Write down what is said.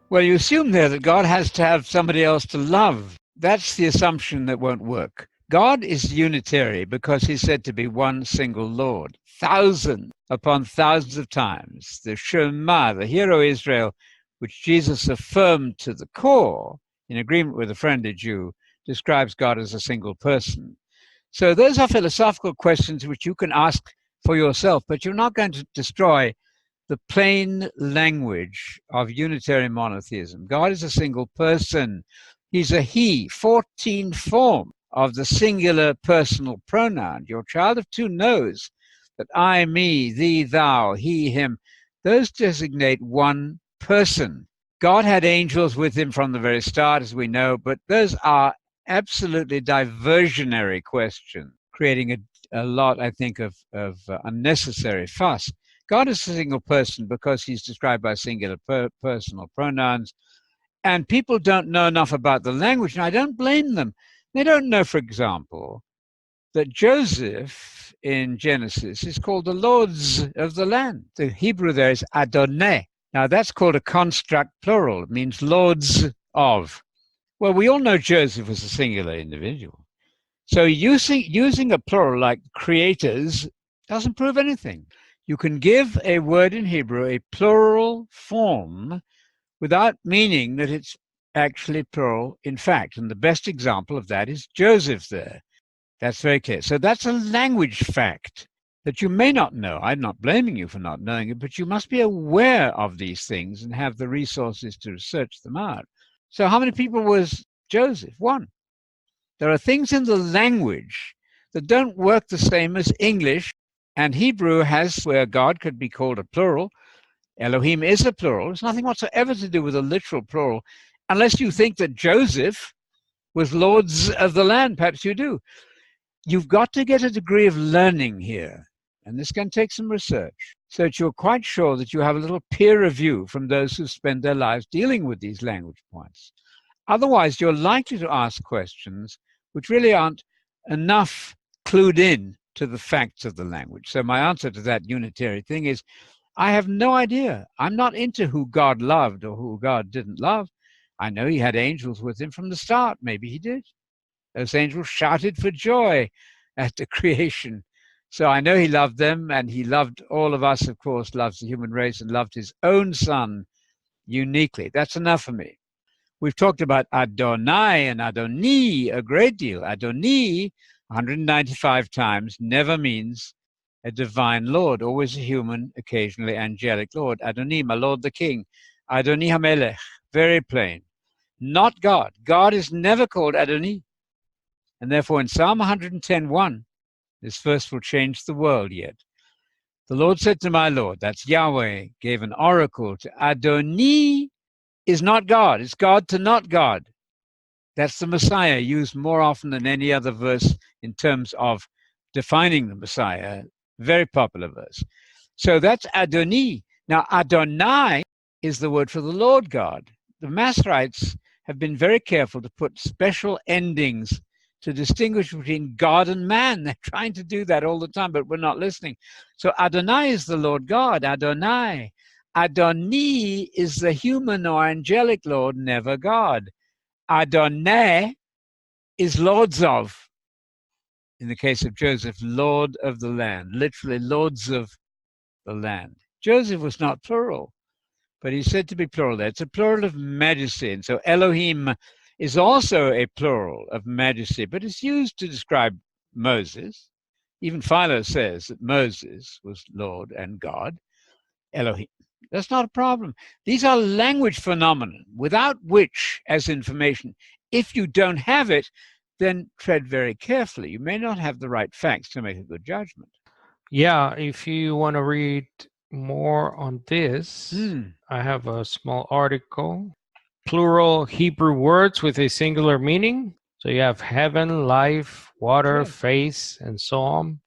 Well, you assume there that God has to have somebody else to love. That's the assumption that won't work. God is unitary because he's said to be one single Lord, thousands upon thousands of times. The Shema, the Hero Israel, which Jesus affirmed to the core in agreement with a friendly Jew, describes God as a single person. So those are philosophical questions which you can ask for yourself, but you're not going to destroy the plain language of Unitarian monotheism. God is a single person. He's a he, 14 form of the singular personal pronoun. Your child of two knows that I, me, thee, thou, he, him, those designate one person. God had angels with him from the very start, as we know, but those are absolutely diversionary questions, creating a lot, I think, of unnecessary fuss. God is a single person because he's described by singular personal pronouns. And people don't know enough about the language, and I don't blame them. They don't know, for example, that Joseph in Genesis is called the Lords of the land. The Hebrew there is Adonai. Now, that's called a construct plural. It means Lords of. Well, we all know Joseph was a singular individual. So using a plural like creators doesn't prove anything. You can give a word in Hebrew a plural form without meaning that it's actually plural in fact. And the best example of that is Joseph there. That's very clear. So that's a language fact that you may not know. I'm not blaming you for not knowing it, but you must be aware of these things and have the resources to research them out. So how many people was Joseph? One. There are things in the language that don't work the same as English, and Hebrew has where God could be called a plural. Elohim is a plural. It's nothing whatsoever to do with a literal plural, unless you think that Joseph was lords of the land. Perhaps you do. You've got to get a degree of learning here, and this can take some research, so that you're quite sure that you have a little peer review from those who spend their lives dealing with these language points. Otherwise, you're likely to ask questions which really aren't enough clued in to the facts of the language. So my answer to that unitary thing is, I have no idea. I'm not into who God loved or who God didn't love. I know he had angels with him from the start. Maybe he did. Those angels shouted for joy at the creation. So I know he loved them, and he loved all of us, of course, loves the human race and loved his own son uniquely. That's enough for me. We've talked about Adonai and Adoni a great deal. Adoni, 195 times, never means a divine Lord, always a human, occasionally angelic Lord. Adoni, my Lord the King. Adoni HaMelech, very plain. Not God. God is never called Adoni. And therefore in Psalm 110:1, this verse will change the world yet. The Lord said to my Lord, that's Yahweh, gave an oracle to Adoni is not God. It's God to not God. That's the Messiah, used more often than any other verse in terms of defining the Messiah. Very popular verse. So that's Adoni. Now, Adonai is the word for the Lord God. The Masoretes have been very careful to put special endings to distinguish between God and man. They're trying to do that all the time, but we're not listening. So Adonai is the Lord God, Adonai. Adoni is the human or angelic Lord, never God. Adonai is lords of, in the case of Joseph, Lord of the land, literally lords of the land. Joseph was not plural, but he's said to be plural there. It's a plural of majesty. And so Elohim is also a plural of majesty, but it's used to describe Moses. Even Philo says that Moses was Lord and God, Elohim. That's not a problem. These are language phenomena without which, as information, if you don't have it, then tread very carefully. You may not have the right facts to make a good judgment. Yeah, if you want to read more on this, I have a small article. Plural Hebrew words with a singular meaning. So you have heaven, life, water, Sure. face, and so on.